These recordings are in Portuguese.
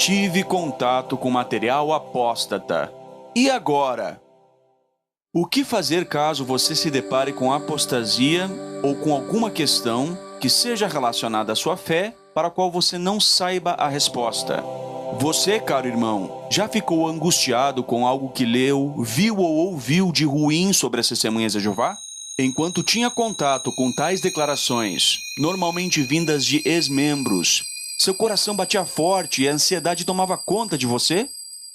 Tive contato com material apóstata. E agora? O que fazer caso você se depare com apostasia ou com alguma questão que seja relacionada à sua fé para a qual você não saiba a resposta? Você, caro irmão, já ficou angustiado com algo que leu, viu ou ouviu de ruim sobre as testemunhas de Jeová? Enquanto tinha contato com tais declarações, normalmente vindas de ex-membros, seu coração batia forte e a ansiedade tomava conta de você?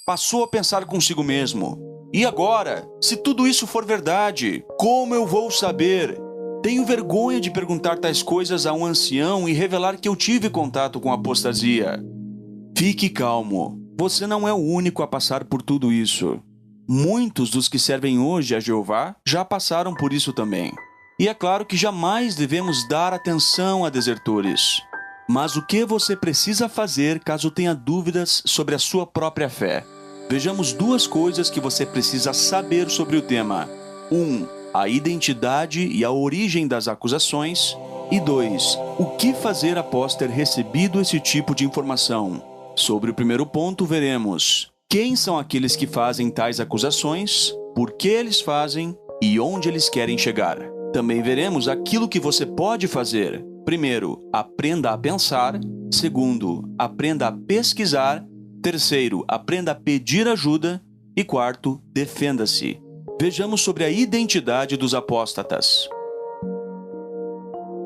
Passou a pensar consigo mesmo: e agora? Se tudo isso for verdade, como eu vou saber? Tenho vergonha de perguntar tais coisas a um ancião e revelar que eu tive contato com apostasia. Fique calmo, você não é o único a passar por tudo isso. Muitos dos que servem hoje a Jeová já passaram por isso também. E é claro que jamais devemos dar atenção a desertores. Mas o que você precisa fazer caso tenha dúvidas sobre a sua própria fé? Vejamos duas coisas que você precisa saber sobre o tema. 1. A identidade e a origem das acusações. E 2. O que fazer após ter recebido esse tipo de informação? Sobre o primeiro ponto, veremos quem são aqueles que fazem tais acusações, por que eles fazem e onde eles querem chegar. Também veremos aquilo que você pode fazer. Primeiro, aprenda a pensar. Segundo, aprenda a pesquisar. Terceiro, aprenda a pedir ajuda. E quarto, defenda-se. Vejamos sobre a identidade dos apóstatas.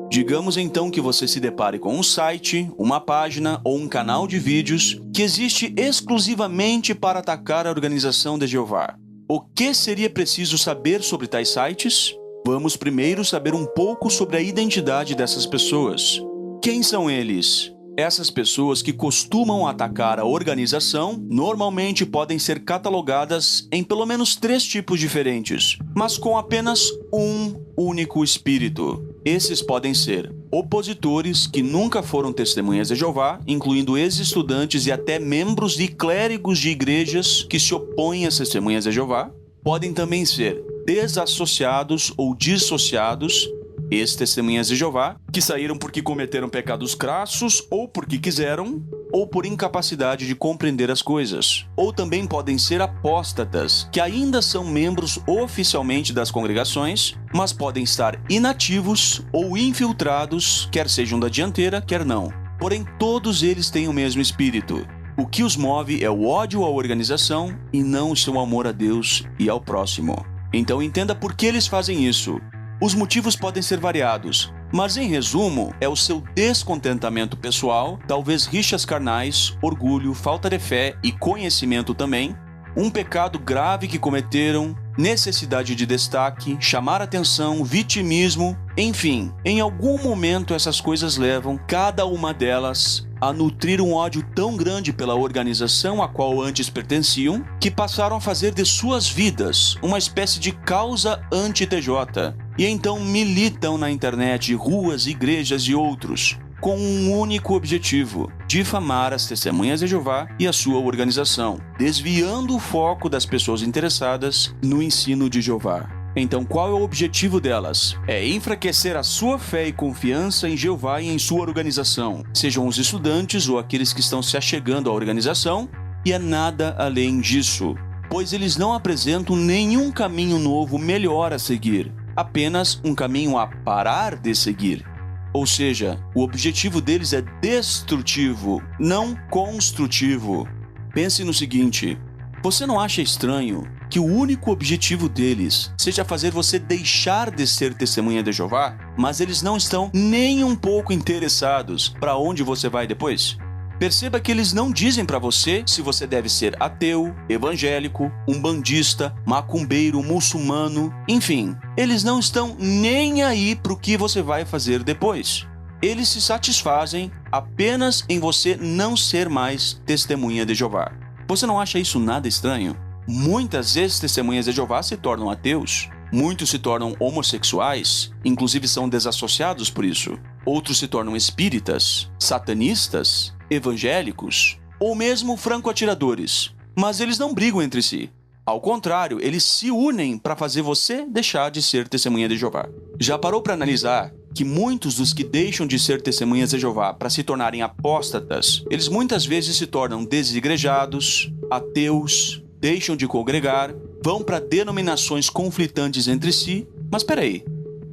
Digamos então que você se depare com um site, uma página ou um canal de vídeos que existe exclusivamente para atacar a organização de Jeová. O que seria preciso saber sobre tais sites? Vamos primeiro saber um pouco sobre a identidade dessas pessoas. Quem são eles? Essas pessoas que costumam atacar a organização normalmente podem ser catalogadas em pelo menos 3 tipos diferentes, mas com apenas um único espírito. Esses podem ser opositores que nunca foram testemunhas de Jeová, incluindo ex-estudantes e até membros de clérigos de igrejas que se opõem às testemunhas de Jeová. Podem também ser desassociados ou dissociados, ex-testemunhas de Jeová, que saíram porque cometeram pecados crassos ou porque quiseram, ou por incapacidade de compreender as coisas. Ou também podem ser apóstatas, que ainda são membros oficialmente das congregações, mas podem estar inativos ou infiltrados, quer sejam da dianteira, quer não. Porém, todos eles têm o mesmo espírito. O que os move é o ódio à organização e não o seu amor a Deus e ao próximo. Então entenda por que eles fazem isso. Os motivos podem ser variados, mas em resumo, é o seu descontentamento pessoal, talvez rixas carnais, orgulho, falta de fé e conhecimento também, um pecado grave que cometeram, necessidade de destaque, chamar atenção, vitimismo, enfim, em algum momento essas coisas levam, cada uma delas, a nutrir um ódio tão grande pela organização a qual antes pertenciam, que passaram a fazer de suas vidas uma espécie de causa anti-TJ, e então militam na internet, ruas, igrejas e outros, com um único objetivo: difamar as testemunhas de Jeová e a sua organização, desviando o foco das pessoas interessadas no ensino de Jeová. Então, qual é o objetivo delas? É enfraquecer a sua fé e confiança em Jeová e em sua organização, sejam os estudantes ou aqueles que estão se achegando à organização, e é nada além disso, pois eles não apresentam nenhum caminho novo melhor a seguir, apenas um caminho a parar de seguir. Ou seja, o objetivo deles é destrutivo, não construtivo. Pense no seguinte: você não acha estranho que o único objetivo deles seja fazer você deixar de ser testemunha de Jeová, mas eles não estão nem um pouco interessados para onde você vai depois? Perceba que eles não dizem para você se você deve ser ateu, evangélico, umbandista, macumbeiro, muçulmano, enfim. Eles não estão nem aí para o que você vai fazer depois. Eles se satisfazem apenas em você não ser mais testemunha de Jeová. Você não acha isso nada estranho? Muitas ex-testemunhas de Jeová se tornam ateus. Muitos se tornam homossexuais, inclusive são desassociados por isso. Outros se tornam espíritas, satanistas, evangélicos ou mesmo franco-atiradores. Mas eles não brigam entre si. Ao contrário, eles se unem para fazer você deixar de ser testemunha de Jeová. Já parou para analisar que muitos dos que deixam de ser testemunhas de Jeová para se tornarem apóstatas, eles muitas vezes se tornam desigrejados, ateus, deixam de congregar, vão para denominações conflitantes entre si. Mas peraí,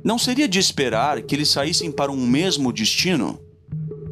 não seria de esperar que eles saíssem para um mesmo destino?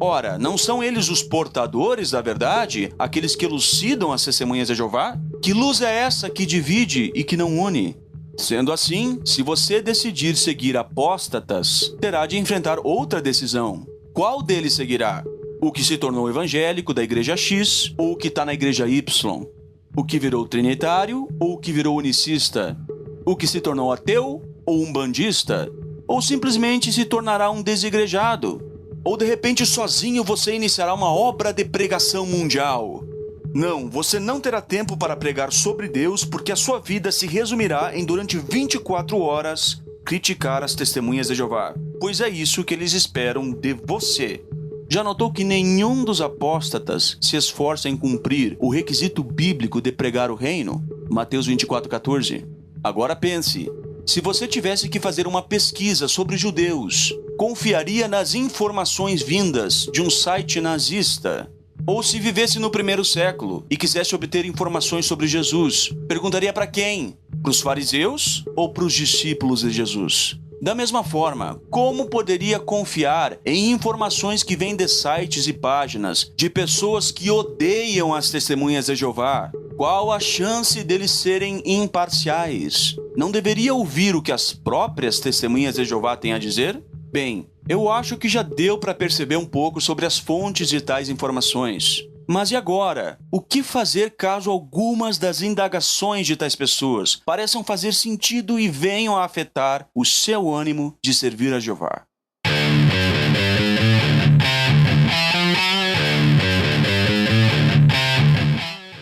Ora, não são eles os portadores da verdade, aqueles que elucidam as testemunhas de Jeová? Que luz é essa que divide e que não une? Sendo assim, se você decidir seguir apóstatas, terá de enfrentar outra decisão. Qual deles seguirá? O que se tornou evangélico da igreja X ou o que está na igreja Y? O que virou trinitário ou o que virou unicista? O que se tornou ateu ou um bandista? Ou simplesmente se tornará um desigrejado? Ou de repente sozinho você iniciará uma obra de pregação mundial? Não, você não terá tempo para pregar sobre Deus porque a sua vida se resumirá em durante 24 horas criticar as testemunhas de Jeová, pois é isso que eles esperam de você. Já notou que nenhum dos apóstatas se esforça em cumprir o requisito bíblico de pregar o reino? Mateus 24:14. Agora pense, se você tivesse que fazer uma pesquisa sobre judeus, confiaria nas informações vindas de um site nazista? Ou se vivesse no primeiro século e quisesse obter informações sobre Jesus, perguntaria para quem? Para os fariseus ou para os discípulos de Jesus? Da mesma forma, como poderia confiar em informações que vêm de sites e páginas de pessoas que odeiam as testemunhas de Jeová? Qual a chance deles serem imparciais? Não deveria ouvir o que as próprias testemunhas de Jeová têm a dizer? Bem, eu acho que já deu para perceber um pouco sobre as fontes de tais informações. Mas e agora? O que fazer caso algumas das indagações de tais pessoas pareçam fazer sentido e venham a afetar o seu ânimo de servir a Jeová?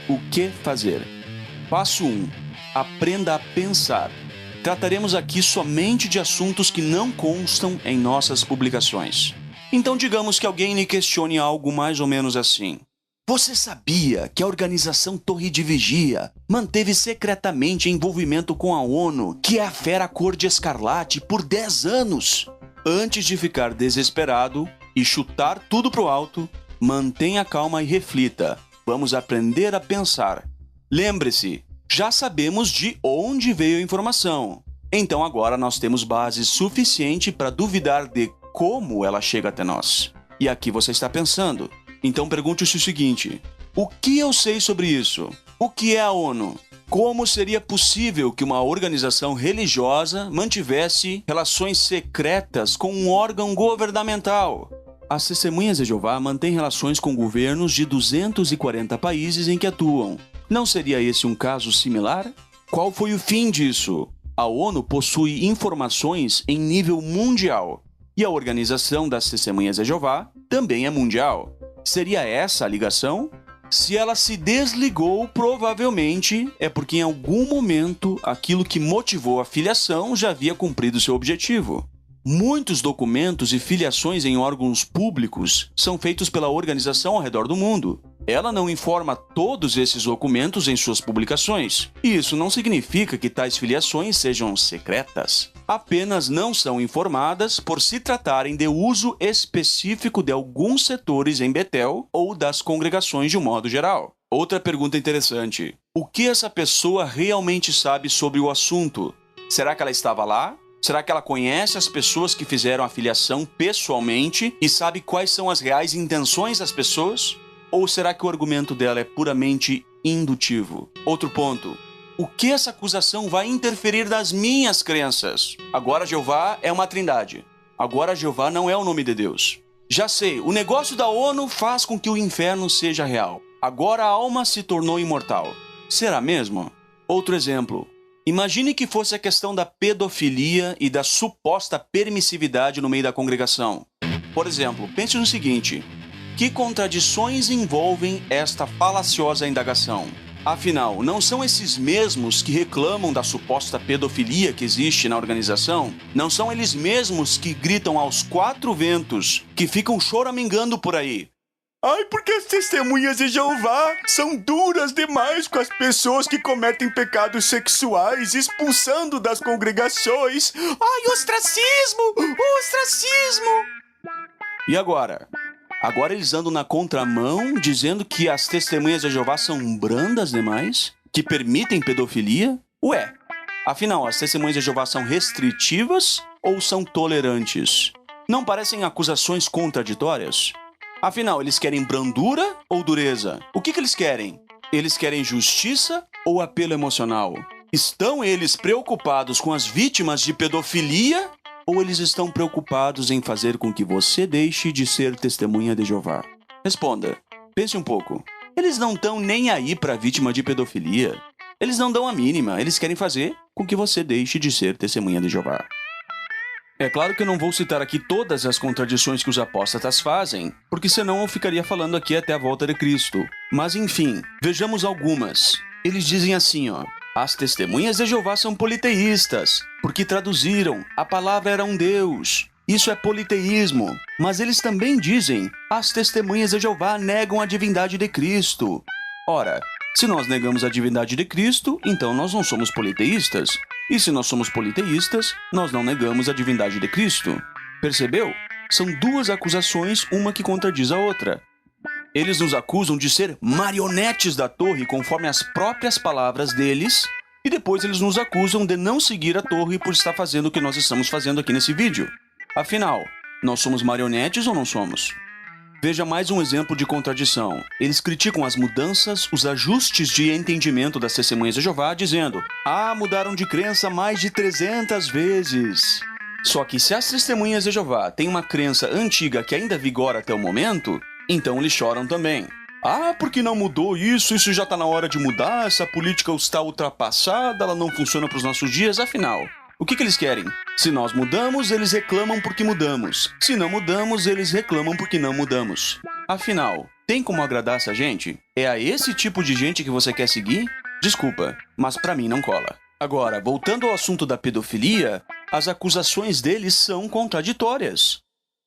O que fazer? Passo 1. Aprenda a pensar. Trataremos aqui somente de assuntos que não constam em nossas publicações. Então digamos que alguém lhe questione algo mais ou menos assim. Você sabia que a organização Torre de Vigia manteve secretamente envolvimento com a ONU, que é a fera cor de escarlate, por 10 anos? Antes de ficar desesperado e chutar tudo pro alto, mantenha calma e reflita. Vamos aprender a pensar. Lembre-se, já sabemos de onde veio a informação. Então agora nós temos base suficiente para duvidar de como ela chega até nós. E aqui você está pensando. Então pergunte-se o seguinte: o que eu sei sobre isso? O que é a ONU? Como seria possível que uma organização religiosa mantivesse relações secretas com um órgão governamental? As testemunhas de Jeová mantêm relações com governos de 240 países em que atuam. Não seria esse um caso similar? Qual foi o fim disso? A ONU possui informações em nível mundial. E a organização das testemunhas de Jeová também é mundial. Seria essa a ligação? Se ela se desligou, provavelmente é porque em algum momento aquilo que motivou a filiação já havia cumprido seu objetivo. Muitos documentos e filiações em órgãos públicos são feitos pela organização ao redor do mundo. Ela não informa todos esses documentos em suas publicações. E isso não significa que tais filiações sejam secretas. Apenas não são informadas por se tratarem de uso específico de alguns setores em Betel ou das congregações de um modo geral. Outra pergunta interessante: o que essa pessoa realmente sabe sobre o assunto? Será que ela estava lá? Será que ela conhece as pessoas que fizeram a filiação pessoalmente e sabe quais são as reais intenções das pessoas? Ou será que o argumento dela é puramente indutivo? Outro ponto: o que essa acusação vai interferir nas minhas crenças? Agora Jeová é uma trindade. Agora Jeová não é o nome de Deus. Já sei, o negócio da ONU faz com que o inferno seja real. Agora a alma se tornou imortal. Será mesmo? Outro exemplo: imagine que fosse a questão da pedofilia e da suposta permissividade no meio da congregação. Por exemplo, pense no seguinte: que contradições envolvem esta falaciosa indagação? Afinal, não são esses mesmos que reclamam da suposta pedofilia que existe na organização? Não são eles mesmos que gritam aos 4 ventos, que ficam choramingando por aí: Ai, porque as testemunhas de Jeová são duras demais com as pessoas que cometem pecados sexuais, expulsando das congregações. Ai, ostracismo! Ostracismo! E agora? Agora eles andam na contramão, dizendo que as testemunhas de Jeová são brandas demais? Que permitem pedofilia? Ué, afinal, as testemunhas de Jeová são restritivas ou são tolerantes? Não parecem acusações contraditórias? Afinal, eles querem brandura ou dureza? O que eles querem? Eles querem justiça ou apelo emocional? Estão eles preocupados com as vítimas de pedofilia ou eles estão preocupados em fazer com que você deixe de ser testemunha de Jeová? Responda. Pense um pouco. Eles não estão nem aí para a vítima de pedofilia. Eles não dão a mínima. Eles querem fazer com que você deixe de ser testemunha de Jeová. É claro que eu não vou citar aqui todas as contradições que os apóstatas fazem, porque senão eu ficaria falando aqui até a volta de Cristo. Mas enfim, vejamos algumas. Eles dizem assim, as testemunhas de Jeová são politeístas, porque traduziram, a palavra era um Deus. Isso é politeísmo. Mas eles também dizem, as testemunhas de Jeová negam a divindade de Cristo. Ora, se nós negamos a divindade de Cristo, então nós não somos politeístas. E se nós somos politeístas, nós não negamos a divindade de Cristo. Percebeu? São duas acusações, uma que contradiz a outra. Eles nos acusam de ser marionetes da torre conforme as próprias palavras deles, e depois eles nos acusam de não seguir a torre por estar fazendo o que nós estamos fazendo aqui nesse vídeo. Afinal, nós somos marionetes ou não somos? Veja mais um exemplo de contradição. Eles criticam as mudanças, os ajustes de entendimento das testemunhas de Jeová, dizendo: mudaram de crença mais de 300 vezes. Só que se as testemunhas de Jeová têm uma crença antiga que ainda vigora até o momento, então eles choram também. Porque não mudou isso já está na hora de mudar, essa política está ultrapassada, ela não funciona para os nossos dias, afinal. O que eles querem? Se nós mudamos, eles reclamam porque mudamos. Se não mudamos, eles reclamam porque não mudamos. Afinal, tem como agradar essa gente? É a esse tipo de gente que você quer seguir? Desculpa, mas pra mim não cola. Agora, voltando ao assunto da pedofilia, as acusações deles são contraditórias.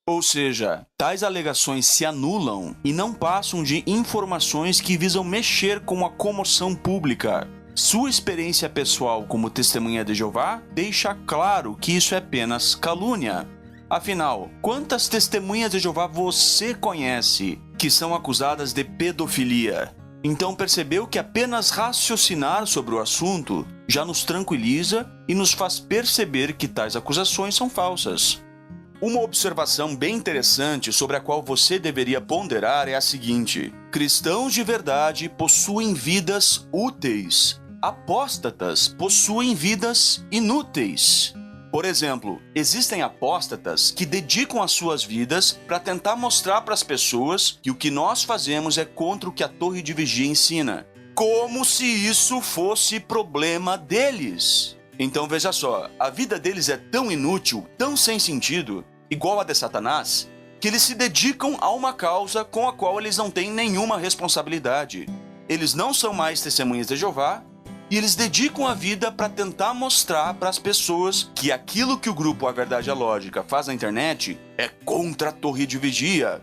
Ou seja, tais alegações se anulam e não passam de informações que visam mexer com a comoção pública. Sua experiência pessoal como testemunha de Jeová deixa claro que isso é apenas calúnia. Afinal, quantas testemunhas de Jeová você conhece que são acusadas de pedofilia? Então percebeu que apenas raciocinar sobre o assunto já nos tranquiliza e nos faz perceber que tais acusações são falsas. Uma observação bem interessante sobre a qual você deveria ponderar é a seguinte: cristãos de verdade possuem vidas úteis. Apóstatas possuem vidas inúteis. Por exemplo, existem apóstatas que dedicam as suas vidas para tentar mostrar para as pessoas que o que nós fazemos é contra o que a Torre de Vigia ensina. Como se isso fosse problema deles. Então veja só, a vida deles é tão inútil, tão sem sentido, igual a de Satanás, que eles se dedicam a uma causa com a qual eles não têm nenhuma responsabilidade. Eles não são mais testemunhas de Jeová, e eles dedicam a vida para tentar mostrar para as pessoas que aquilo que o grupo A Verdade e a Lógica faz na internet é contra a Torre de Vigia.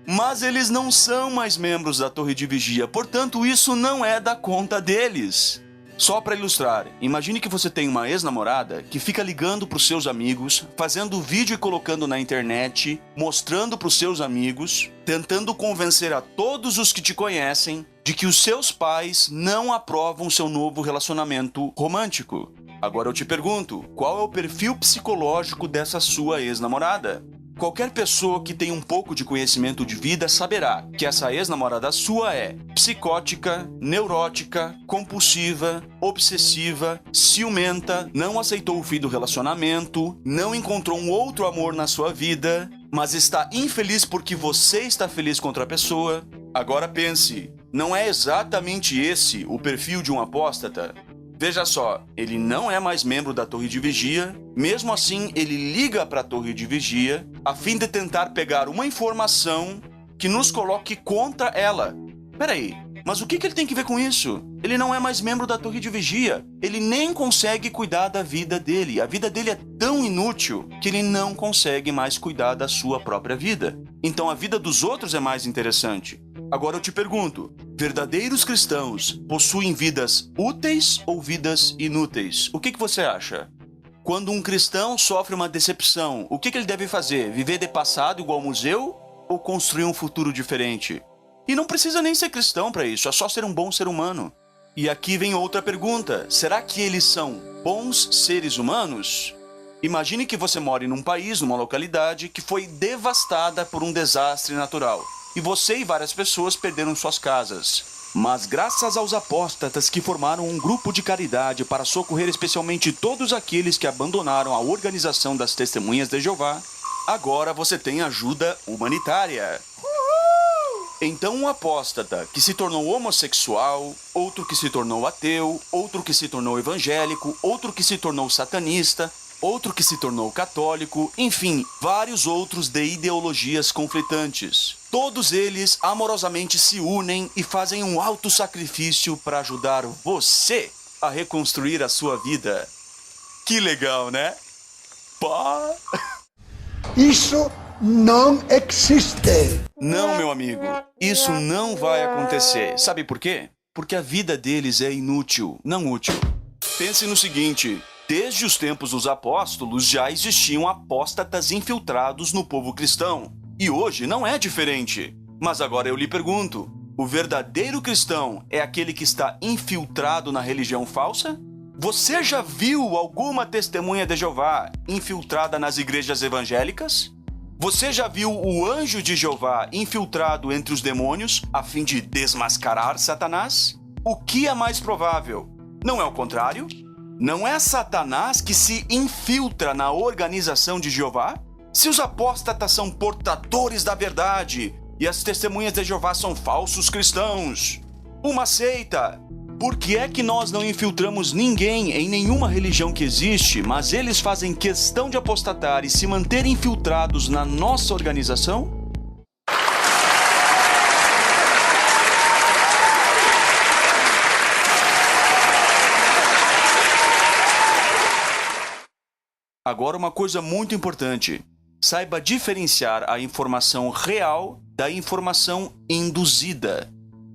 Mas eles não são mais membros da Torre de Vigia, portanto isso não é da conta deles. Só para ilustrar, imagine que você tem uma ex-namorada que fica ligando para os seus amigos, fazendo vídeo e colocando na internet, mostrando para os seus amigos, tentando convencer a todos os que te conhecem de que os seus pais não aprovam seu novo relacionamento romântico. Agora eu te pergunto, qual é o perfil psicológico dessa sua ex-namorada? Qualquer pessoa que tenha um pouco de conhecimento de vida saberá que essa ex-namorada sua é psicótica, neurótica, compulsiva, obsessiva, ciumenta, não aceitou o fim do relacionamento, não encontrou um outro amor na sua vida, mas está infeliz porque você está feliz com outra pessoa. Agora pense, não é exatamente esse o perfil de um apóstata? Veja só, ele não é mais membro da Torre de Vigia, mesmo assim ele liga para a Torre de Vigia a fim de tentar pegar uma informação que nos coloque contra ela. Peraí, mas o que ele tem que ver com isso? Ele não é mais membro da Torre de Vigia, ele nem consegue cuidar da vida dele. A vida dele é tão inútil que ele não consegue mais cuidar da sua própria vida. Então a vida dos outros é mais interessante. Agora eu te pergunto, verdadeiros cristãos possuem vidas úteis ou vidas inúteis? O que você acha? Quando um cristão sofre uma decepção, o que ele deve fazer? Viver de passado igual ao museu ou construir um futuro diferente? E não precisa nem ser cristão para isso, é só ser um bom ser humano. E aqui vem outra pergunta, será que eles são bons seres humanos? Imagine que você mora num país, numa localidade que foi devastada por um desastre natural. E você e várias pessoas perderam suas casas. Mas graças aos apóstatas que formaram um grupo de caridade para socorrer especialmente todos aqueles que abandonaram a organização das Testemunhas de Jeová, agora você tem ajuda humanitária. Então um apóstata que se tornou homossexual, outro que se tornou ateu, outro que se tornou evangélico, outro que se tornou satanista, outro que se tornou católico, enfim, vários outros de ideologias conflitantes. Todos eles amorosamente se unem e fazem um alto sacrifício para ajudar você a reconstruir a sua vida. Que legal, né? Pá! Isso não existe. Não, meu amigo, isso não vai acontecer. Sabe por quê? Porque a vida deles é inútil, não útil. Pense no seguinte, desde os tempos dos apóstolos já existiam apóstatas infiltrados no povo cristão. E hoje não é diferente. Mas agora eu lhe pergunto, o verdadeiro cristão é aquele que está infiltrado na religião falsa? Você já viu alguma testemunha de Jeová infiltrada nas igrejas evangélicas? Você já viu o anjo de Jeová infiltrado entre os demônios a fim de desmascarar Satanás? O que é mais provável? Não é o contrário? Não é Satanás que se infiltra na organização de Jeová? Se os apóstatas são portadores da verdade e as testemunhas de Jeová são falsos cristãos, uma seita, por que é que nós não infiltramos ninguém em nenhuma religião que existe, mas eles fazem questão de apostatar e se manter infiltrados na nossa organização? Agora uma coisa muito importante. Saiba diferenciar a informação real da informação induzida.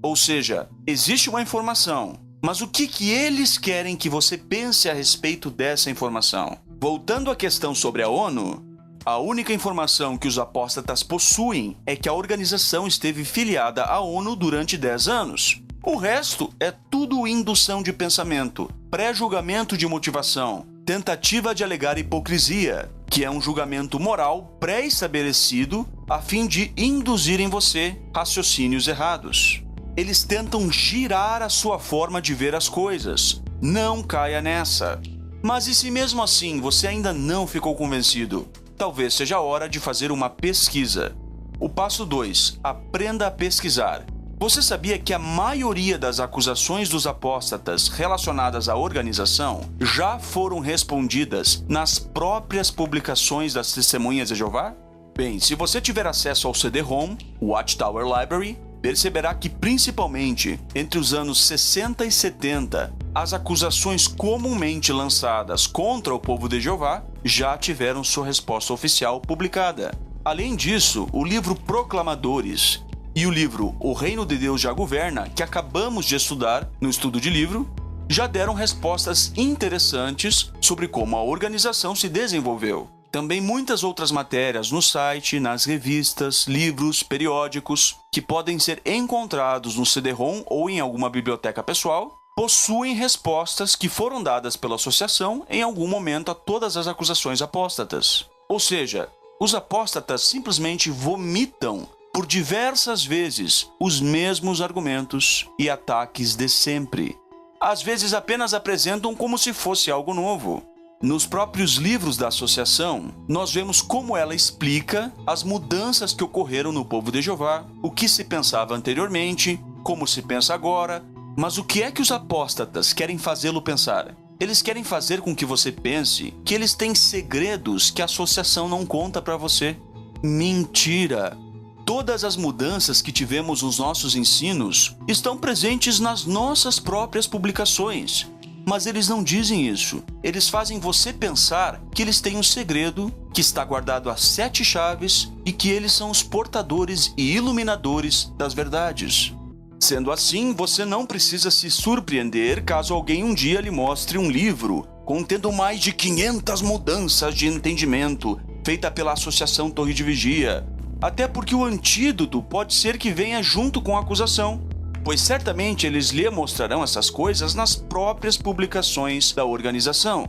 Ou seja, existe uma informação, mas o que eles querem que você pense a respeito dessa informação? Voltando à questão sobre a ONU, a única informação que os apóstatas possuem é que a organização esteve filiada à ONU durante 10 anos. O resto é tudo indução de pensamento, pré-julgamento de motivação, tentativa de alegar hipocrisia, que é um julgamento moral pré-estabelecido a fim de induzir em você raciocínios errados. Eles tentam girar a sua forma de ver as coisas. Não caia nessa. Mas e se mesmo assim você ainda não ficou convencido? Talvez seja a hora de fazer uma pesquisa. O passo 2. Aprenda a pesquisar. Você sabia que a maioria das acusações dos apóstatas relacionadas à organização já foram respondidas nas próprias publicações das Testemunhas de Jeová? Bem, se você tiver acesso ao CD-ROM, Watchtower Library, perceberá que principalmente entre os anos 60 e 70, as acusações comumente lançadas contra o povo de Jeová já tiveram sua resposta oficial publicada. Além disso, o livro Proclamadores e o livro O Reino de Deus Já Governa, que acabamos de estudar no estudo de livro, já deram respostas interessantes sobre como a organização se desenvolveu. Também muitas outras matérias no site, nas revistas, livros, periódicos, que podem ser encontrados no CD-ROM ou em alguma biblioteca pessoal, possuem respostas que foram dadas pela associação em algum momento a todas as acusações apóstatas. Ou seja, os apóstatas simplesmente vomitam por diversas vezes os mesmos argumentos e ataques de sempre. Às vezes apenas apresentam como se fosse algo novo. Nos próprios livros da associação, nós vemos como ela explica as mudanças que ocorreram no povo de Jeová, o que se pensava anteriormente, como se pensa agora, mas o que é que os apóstatas querem fazê-lo pensar? Eles querem fazer com que você pense que eles têm segredos que a associação não conta para você. Mentira! Todas as mudanças que tivemos nos nossos ensinos estão presentes nas nossas próprias publicações. Mas eles não dizem isso. Eles fazem você pensar que eles têm um segredo que está guardado a 7 chaves e que eles são os portadores e iluminadores das verdades. Sendo assim, você não precisa se surpreender caso alguém um dia lhe mostre um livro contendo mais de 500 mudanças de entendimento feita pela Associação Torre de Vigia. Até porque o antídoto pode ser que venha junto com a acusação, pois certamente eles lhe mostrarão essas coisas nas próprias publicações da organização.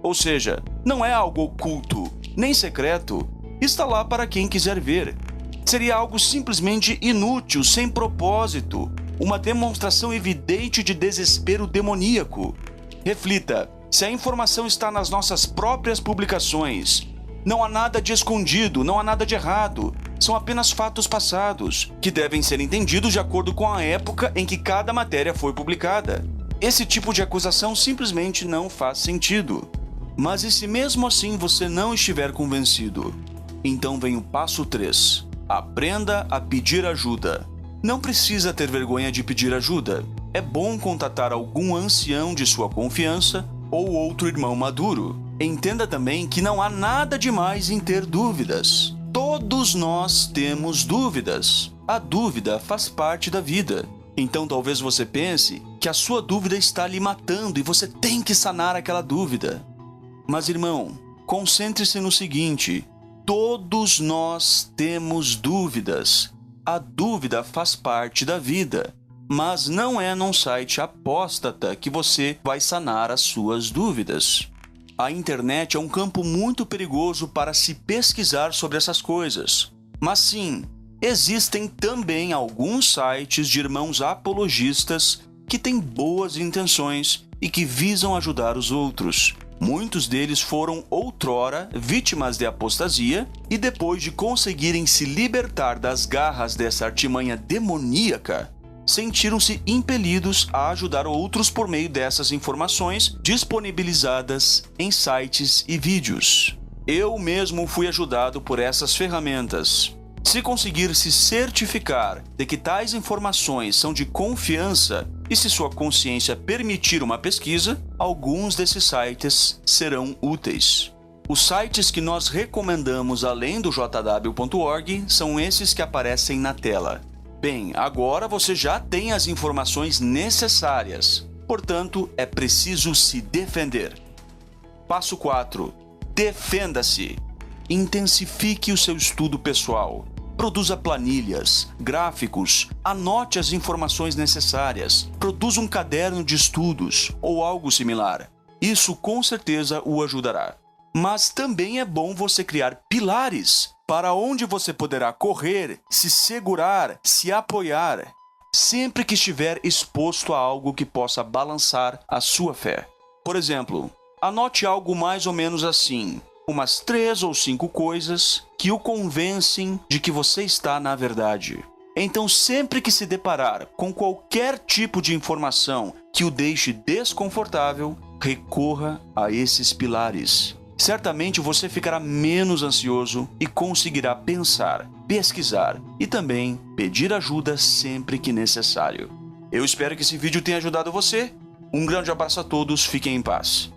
Ou seja, não é algo oculto, nem secreto, está lá para quem quiser ver. Seria algo simplesmente inútil, sem propósito, uma demonstração evidente de desespero demoníaco. Reflita, se a informação está nas nossas próprias publicações, não há nada de escondido, não há nada de errado. São apenas fatos passados, que devem ser entendidos de acordo com a época em que cada matéria foi publicada. Esse tipo de acusação simplesmente não faz sentido. Mas e se mesmo assim você não estiver convencido? Então vem o passo 3. Aprenda a pedir ajuda. Não precisa ter vergonha de pedir ajuda. É bom contatar algum ancião de sua confiança ou outro irmão maduro. Entenda também que não há nada demais em ter dúvidas. Todos nós temos dúvidas. A dúvida faz parte da vida. Então talvez você pense que a sua dúvida está lhe matando e você tem que sanar aquela dúvida. Mas irmão, concentre-se no seguinte: todos nós temos dúvidas. A dúvida faz parte da vida. Mas não é num site apóstata que você vai sanar as suas dúvidas. A internet é um campo muito perigoso para se pesquisar sobre essas coisas. Mas sim, existem também alguns sites de irmãos apologistas que têm boas intenções e que visam ajudar os outros. Muitos deles foram outrora vítimas de apostasia e depois de conseguirem se libertar das garras dessa artimanha demoníaca, sentiram-se impelidos a ajudar outros por meio dessas informações disponibilizadas em sites e vídeos. Eu mesmo fui ajudado por essas ferramentas. Se conseguir se certificar de que tais informações são de confiança e se sua consciência permitir uma pesquisa, alguns desses sites serão úteis. Os sites que nós recomendamos além do jw.org são esses que aparecem na tela. Bem, agora você já tem as informações necessárias, portanto, é preciso se defender. Passo 4. Defenda-se. Intensifique o seu estudo pessoal. Produza planilhas, gráficos, anote as informações necessárias, produza um caderno de estudos ou algo similar. Isso com certeza o ajudará. Mas também é bom você criar pilares para onde você poderá correr, se segurar, se apoiar, sempre que estiver exposto a algo que possa balançar a sua fé. Por exemplo, anote algo mais ou menos assim: umas 3 ou 5 coisas que o convencem de que você está na verdade. Então, sempre que se deparar com qualquer tipo de informação que o deixe desconfortável, recorra a esses pilares. Certamente você ficará menos ansioso e conseguirá pensar, pesquisar e também pedir ajuda sempre que necessário. Eu espero que esse vídeo tenha ajudado você. Um grande abraço a todos, fiquem em paz.